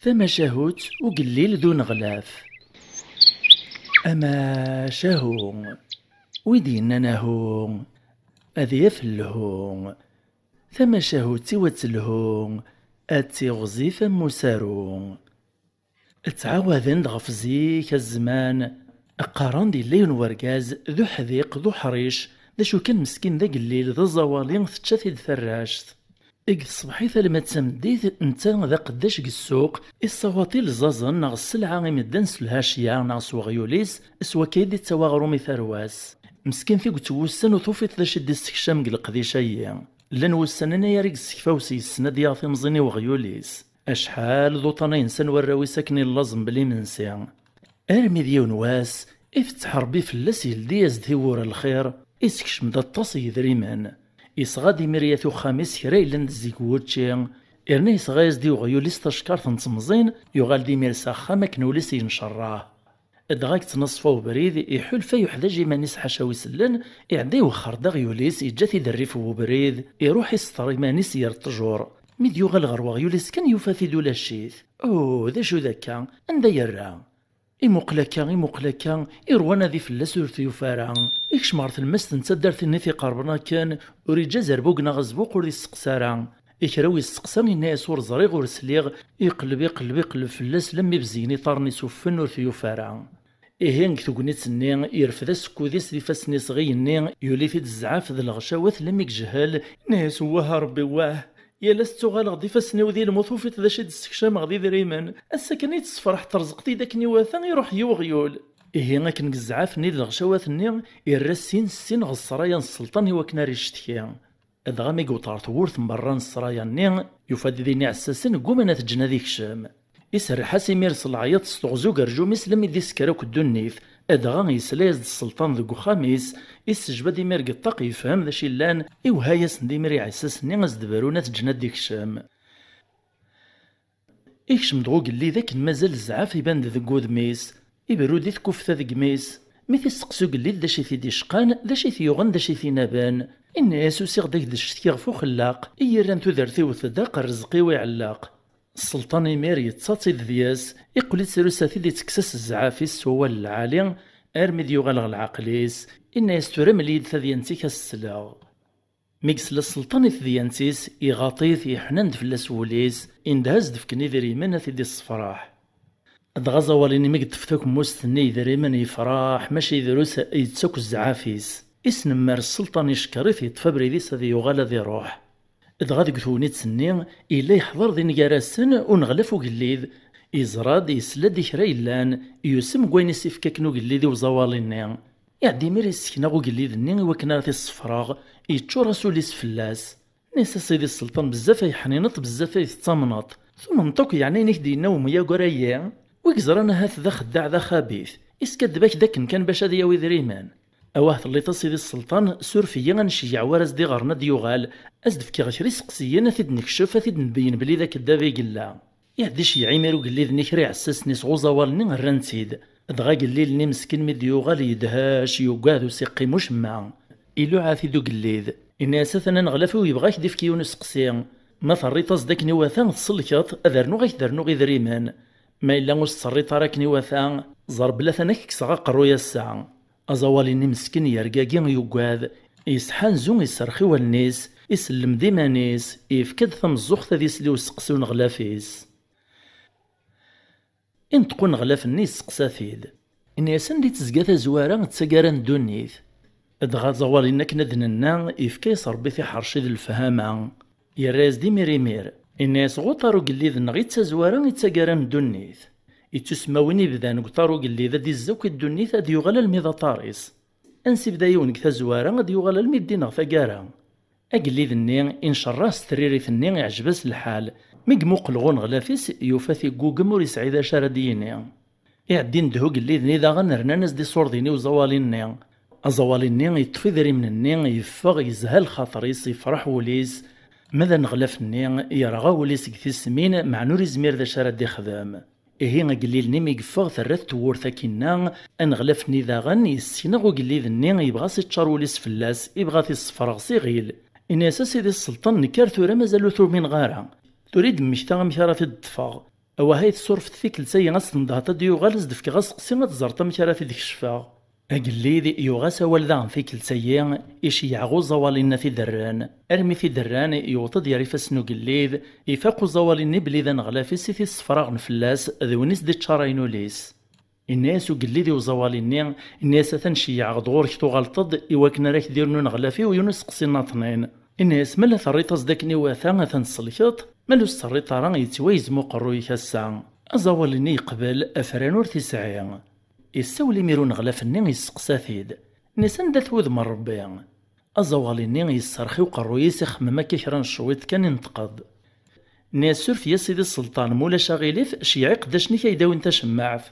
ثما شهوت وقليل ذو نغلاف. أما شهو ويدينا نهو أذي يفلهو. ثما شهوتي وتلهو أتي غزي ثم سارو. تعاوذن غف زيك الزمان أقارن دي الليل ورقاز ذو حذيق ذو حريش ذا شو كان مسكين ذا قليل ذا زوالين تشافي ثراشت. إك الصبحيث لما تسمديت نتا ذا قداش السوق الصواطي الزازن ناغ السلعة غيمدان سلهاشيا ناغ سواغيوليس اسوا كيدي تواغرومي ثرواس مسكين فيك توسن وطوفيت ذا شد السكشام قل قديشايا لان وسن انا يا ريك السكفاوسي السنة ديال في مزيني وغيوليس اشحال ذو طنا انسان وراوي ساكنين اللازم بلي منسي ارمي ديون واس افتح ربي فلاس يلدي يزدي ورا الخير اسكش مدا الطاسي ذريمان يصغادي مرياثو خامس كرا إلا نزيك ووتشي إرنا يصغايز دي وغيوليس تشكار تنتمزين يغال دي ميرسا خاما كنوليس ينشراه دغاك تنصفو بريد يحول في يحداج مانيس حاشاوي سلن يعدي وخر دا غيوليس يجاتي دريف وبريد يروح يسطري مانيس يرتجور ميد يغال غر وغيوليس كان يوفاثي دولا الشيث أوه ذا شو ذاكا اندا يرى إمقلكا إروانا ذي فلاس ورث يفارع إكش مارت المس تنتدر ثني في قربنا كان وريجا زربوقنا غزبوق وري السقسارع إكراوي السقسا الناس ور زريغ ور سليغ يقلب فلاس لمي بزيني طارني سوفن ورث يفارع إهين كتوقني تسني يرفد سكوديس دي فاسني صغيني يولي في الزعاف ذا الغشاوات لمي جهال ناس واه ربي واه يا لستو غال غدي فاسني وذي الموثوفيت ذا شد السكشام غدي ذريمان السكنيت تصفرح ترزقتي داك نيواثا يروح يوغيول إيه غاكن الزعاف ني الغشاوات ني يرسين السين غصرايا السلطان وكنا ريشتكيا أدغا مي قوطارت وورث مران السرايا ني يفاد ذيني عساسن قومنا تجنا ذيك شام يسرح سيميرس العياط ستغزو قرجو مسلم يدي سكراك الدنيف أدغا يسلايز السلطان ذو خاميس يسجبا ديمير قطاق يفهم ذا شيلان إوهايس ديمير يعساس ني غزدبارونا تجنا ديك شام إكشم دغوك اللي ذاك مازال الزعاف يبان ذا قودميس يبرو دي تكوفتا ذا قميس ميثي سقسو قلي ذا شي ثيدي شقان ذا شي ثيوغن ذا شي ثينابان الناس وسيغ داك ذا شتي غفو خلاق إيران تذرثي وثداق الرزقي ويعلاق السلطان يمير يتصاطي ذياس يقول تسروسا ثيدي تكسس الزعافيس هو العالي ارمي ديوغالغ العقليس الناس ترم ليد ثديانتي كالسلاغ ميكس للسلطان ثديانتيس يغاطيث يحنند فلاس وليس اندهز دفكني ذريمان ثيدي الصفراح دغازا واليني ميك دفتوك موستني ذريمان يفراح ماشي دروس يتسوك الزعافيس اسنمار السلطان يشكريث يتفبريديس هذي يغالا ذي روح دغادي قثوني تسني إلا يحضر ذي نقاراسن ونغلفو قليد يزراد يسلد كرايلان يسم قوين يسيفكاكنو قليدي وزواليني يعدي مير يسكناغو قليدني وكنا ذي الصفراغ يتشو راسو ليس فلاس نيسا سيدي السلطان بزاف يحنينط بزاف يتطامنط ثم نطوك يعني نكدي نوم يا قرايا ويكزرانا هاث ذا خداع ذا خبيث إسكاد باك داك كان باش هذا ياوي ذريمان أواه اللي تصيدي السلطان سورفيا غنشجع ورز دي غرنا ديوغال أزدف كي غشري سقسيا ثيد نكشف ثيد نبين بلي ذاك الدافي قلا يعديش يعيمر وقلي ذني كري عساسني صغوزا والني غرانتيد دغا قلي لني مسكين مي ديوغال يدهاش يوقاد وسيقي مش معا إلو عاثيدو قليد إن أساسا نغلفو يبغاك ديف كيون سقسيا ما ثريطاز داك نواثان تصلكط أذرنو غي ذريمان ما إلا وصريط راك نواثان زرب لاثانك كسغا قرويا الساعة أزواليني مسكين يرقاقي يوقاد يسحان زون يسرخي والنيس يسلم ديما نيس يفكد ثم الزوخ ذي سلي وسقسون غلافيس إن تكون غلاف النيس سقسافيد إن ياسن دي تزقاث زوارا تساقاران دونيث دغا زوالينا كندننا يفكي صربي في حرشي ذي الفهامة يراز دي مير الناس غوطارو قلي ذا نغي تسازوارا يتساقاران دونيث يتسماوني بذان قطارو قلي ذا دي الزوك الدنيث هاد يغلى الميضا طاريس أنسي بدا يونك تزوارا غادي يغلى الميدين غفاقارا أقلي ذني إن شراس تريري ثني يعجبس الحال مقموق الغون غلافيس يوفاثي قوقم وري سعيدة شارديني يعدين دهو قلي ذني ذا غنرنا ناس دي صورديني وزواليني أزواليني يطفي ذري منني يفاغ يزهل خاطريس يفرح وليس ماذا نغلفني يرغى وليس كثي السمين مع نور زمير ذا شارد يخدم إيه قليل مي يقفغ ثرث تورثا كنا أنغلفني ذا غن يسينغ قليل ذني يبغى سيتشار وليس فلاس يبغى تيصفرغ صغيل إن أساس دي السلطان نكار ثورا مازالو ثور من غارة تريد مشتا مشارة الدفاغ أوا هاي تصرفت فيك لسي غاس تنضهط ديو غالز دفك غاس قسي تزرط مكارا في ديك الشفا. أقليد يوغاس والدان في كل سيئ إشي يعغو زوالين في دران أرمي في دران يوطد يريفسنو قليد يفاقو زوالين بليذا نغلافي سيثي الصفراغ نفلاس ذونيس دي تشارينو ليس الناس وقليدي وزواليني الناس تنشي يعغض غور كتو غلطد إواكنا راك ديرنو نغلافي ويونس قصينا طنين الناس ملا ثريطاز داكني واثا ثنصليط مالو السريطة راه يتويزمو قروي كاسا أزواليني يقبل أفرانور تسعين يساولي ميرون غلافني يسقساثيد نيسان دا ثوذ من ربي أزواليني يسرخي وقرويس يخمما كيكران شويت كان ينتقض ناسور في سيدي السلطان مولا شاغيليف شيعي قداشني كيداو انت شماعث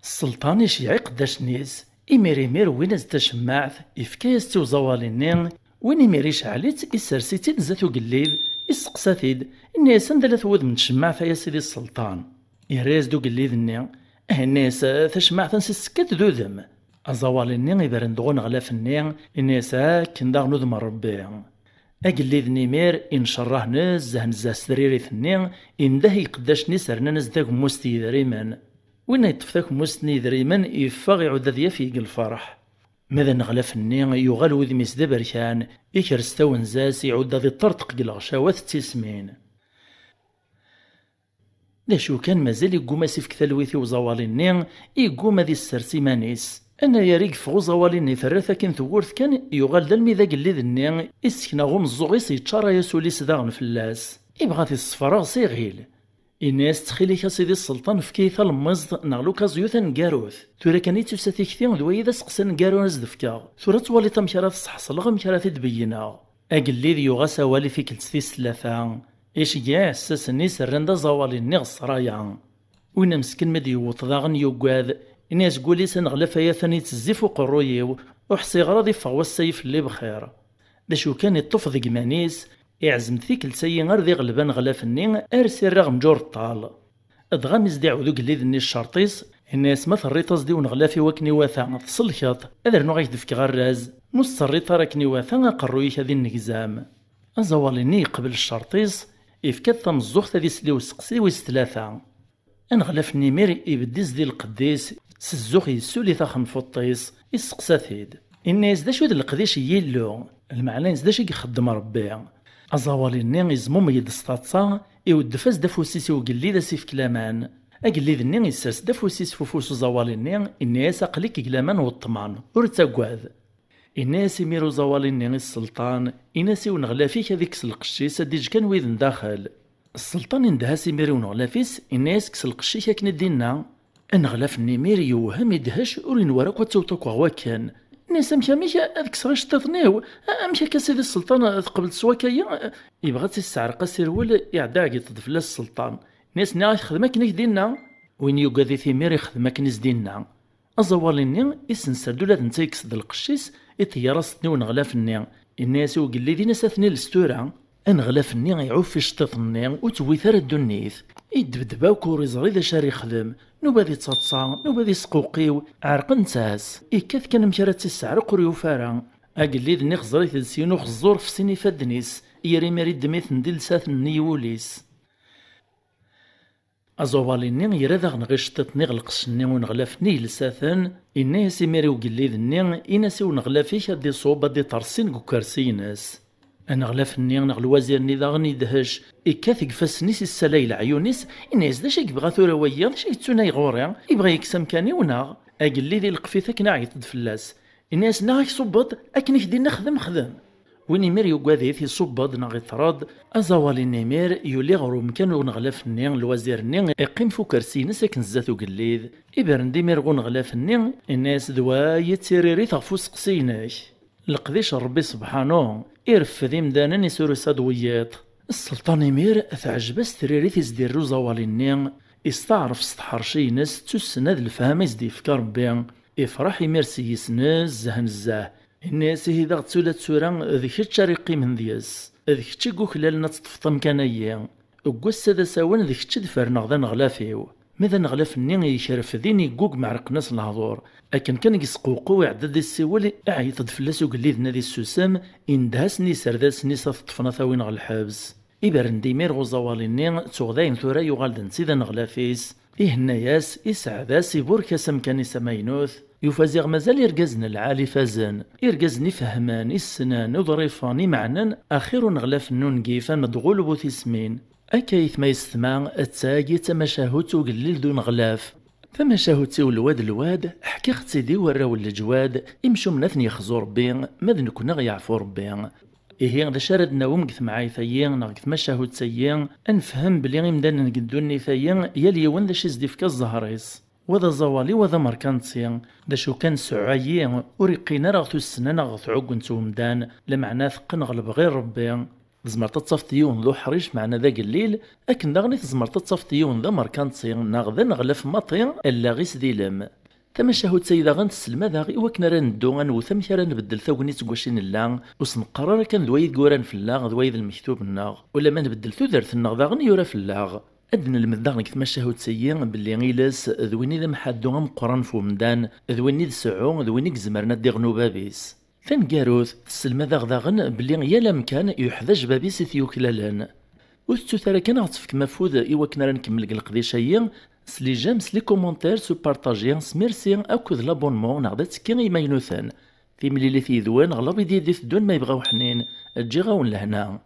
السلطان شيعي قداش نيس إمير وين از تشماعث يفكايس تو زواليني وين إميريش عليت يسرسيتي نزاتو قليل يسقساثيد الناس دا ثوذ من شماعث يا سيدي السلطان يراز دو قليدني الناس تشمع تنسي السكات ذوذم أزواليني يبرن دغون غلافني الناس كن داغ نوذم ربي أقليذ نيمير إن شراه نزه نزه سريريثني إن ده يقداشني سرنا نزداك موستي دريمان وين يطفثاك موستني دريمان يفاغ يعود ذي فيق الفرح ماذا نغلافني يغال وذميس دبركان يكرستو نزاس يعود ذي طرطق الغشاوات تسمين لاشو كان مازال يقوم سيف كثلويثي وزواليني يقوم ذي السرسي مانيس أنا يريق فغو زواليني ثلاثة كان ثورث كان يغال دلمي ذاك اللي ذني يسكنا غوم الزغيس يتشارى يسوليس داغن فلاس يبغى في الصفراغ صيغيل الناس تخيليك سيدي السلطان في كيثا المزد نغلو كازيوثا نقاروث ثورا كان يتوساتي كثير ذوي ذا سقسا نقاروث دفكا ثورا توالي تمكارات صحصلغ مكارات تبينا أقل ذي يغا سوالي في كلتثيس ثلاثة إيش جاع الساسني سرندا زواليني غصرايا وين مسكن مدي وطاغن يوقاذ الناس قولي سنغلف يا ثاني تزيف وقرويو وحسي غراضي فغوا السيف اللي بخير دا شو كان يطف ذي قمانيس يعزم ذيك لسي غير ذي غلبان غلافني ارسي رغم جور الطال ادغام يزدع ذوك اللي ذني الشرطيس الناس ما ثريطاز دي ونغلافي وكني واثا تصلكط اذر نو غيدفك غراز نص الريطه راكني واثا قرويك هذي النكزام ازواليني قبل الشرطيس يفكاد تمزوخ ذي سلي وسقسي ويس ثلاثة انغلاف نيمير يبديز دي القديس سزوخ يسولي ثاخن فطيس يسقساثيد الناس داش ود القديش يلو المعنى داش يخدم ربي ازواليني يزموم يدستاطا يود فاز دافوسيس وقلي ذا سيف كلامان اقلي ذني يسرس دافوسيس فوفوس زواليني الناس اقليك كلامان والطمان ورتاقواذ الناس يميرو زواليني السلطان الناس ونغلافيك هذيك القشيس ديج كان ويذن داخل السلطان اندهاس يميرو ونغلافيس الناس كس القشيش كنا دينا انغلاف النمير يوهم يدهش ورين وراك وتوتوك وكان الناس مشاميش هذيك صغيش تثنيو امشي كسيدي السلطان قبل سواكايا يبغى تستعرق السرول يعداك يتضفلا السلطان الناس نا خدمه كنا دينا وين يوقاذي ثمير يخدمه كنز دينا أزواليني يسنسردو لا تنسى يكسد القشيس يطيرستني ونغلافني الناس وقلي دينا ساثني الستورة انغلافني يعوف في شططني وتوي ثار الدنيث يدبدبا وكوري زغي ذا شاري يخدم نوبا ذي تصاصا نوبا ذي سقوقيو عرق نساس إكاث كان مشارات السعر قريو فارا أقلي ذني خزري تنسينو خزور في سيني فادنيس يري ماري دميث نديل ساثني يوليس أزواليني يراذغ نغشطتني غلقشني ونغلافني لساثن الناس يماري وقليذني إناس ونغلافيك هادي صوبة دي طرسين كوكارسيناس أنغلافني نغلوازيرني ذاغني يدهش إكاث يقفاسنيس السلايل عيونيس الناس داش يبغى ثورا ويا داش يتسونا يغوري يبغى يكسم كاني وناغ أقلي ذي القفيثة كنا عيطد فلاس الناس ناغ يصبط أكن كدي نخدم وين يمير يقاذيث يصبض ناغي طراد أزوالي نيمير يولي غرو مكان ونغلافني الوزيرني يقيم فو كرسينس أكن زاتو قليذ إبرن ديمير غنغلافني الناس دوا يتسيريري تغفو سقسيناك القديش ربي سبحانه يرفذ مدانا يسورو سادويات السلطان يمير تعجبس تريري تزديرو زواليني يستعرف سطحر شينس تسند الفهم يزدي فكر ربي يفرح يمير سيسنز زهنزاه الناس هذا غتسولا تسورا ذيك الشريقي من دياس ذيك تشيكو خلالنا تطفطم كانايا وقوس هذا ساوان ذيك تشدفر نغدا نغلافيو ماذا نغلافني يشرف ذيني قوق معرق ناس الهضور لكن كان يسقوقو ويعدد السوال عيط فلاس وقليذ نادي السوسام اندهاسني سرداسني صف طفنا ثاوين غا الحبس إبرن ديمير غوزواليني تغداين ثورا يغال دنسيدا نغلافيس إهناياس إسعداس يبوركاس مكاني سماينوث يفازيغ مازال يرقزن العالي فازن يرقزني فهمان السنان وظريفاني معنا أخير نغلاف النون كيفا مدغول بوثيسمين أكيث ما يستمع التاقي تمشاهوت وقليل دون غلاف فمشاهوتي الواد حكي سيدي وراو الجواد يمشو مناثني يخزو ربي ماذ نكون يعفو ربي إيه ذا شاردنا ومقث معاي ثيان نغث مشاهوت سيان أنفهم بلي غيمدان نقدوني ثيان يلي ون ذا شيز ديفكا الزهريس وذا زوالي وذا مركانتسي ذا شو كان سعايي وريقينا رغثو السنان غث عقن تومدان لمعنى ثقن غلب غير ربي تزمر تتصفتيون ذو حريش معنا ذا قليل أكن داغني تزمر تتصفتيون ذا مركانتسي ناغذا نغلف مطي إلا غيس ديلم تمشاهوت سيدا غنتسلم هذا غي وكنا راه ندو غنوث امك راه نبدل ثوغنيت كواشين لا وسنقرر كان ذويد كوران في اللاغ ذويد المكتوب الناغ ولا ما نبدل ثودرت الناغ ذا غني يورا في اللاغ ادن المداغ تمشاهوت سيين باللي غيلاس ذويني ذا محادو غم قران فومدان ذويني ذسعو ذويني زمرنا ديغنو بابيس ثنكاروث تسلم هذا غداغن باللي يا مكان يحذج بابيس ثيوكلالان وستو ترى كان غتفك مفوذ إوا كنا راه نكمل القضية سلي جامس لي كومونتير سو بارطاجي سميرسي أكد لابونمون نغدا تكين يمينوثان في ملي ثيذوان غلاب يدي ثدون ما يبغاو حنين تجي غاون لهنا.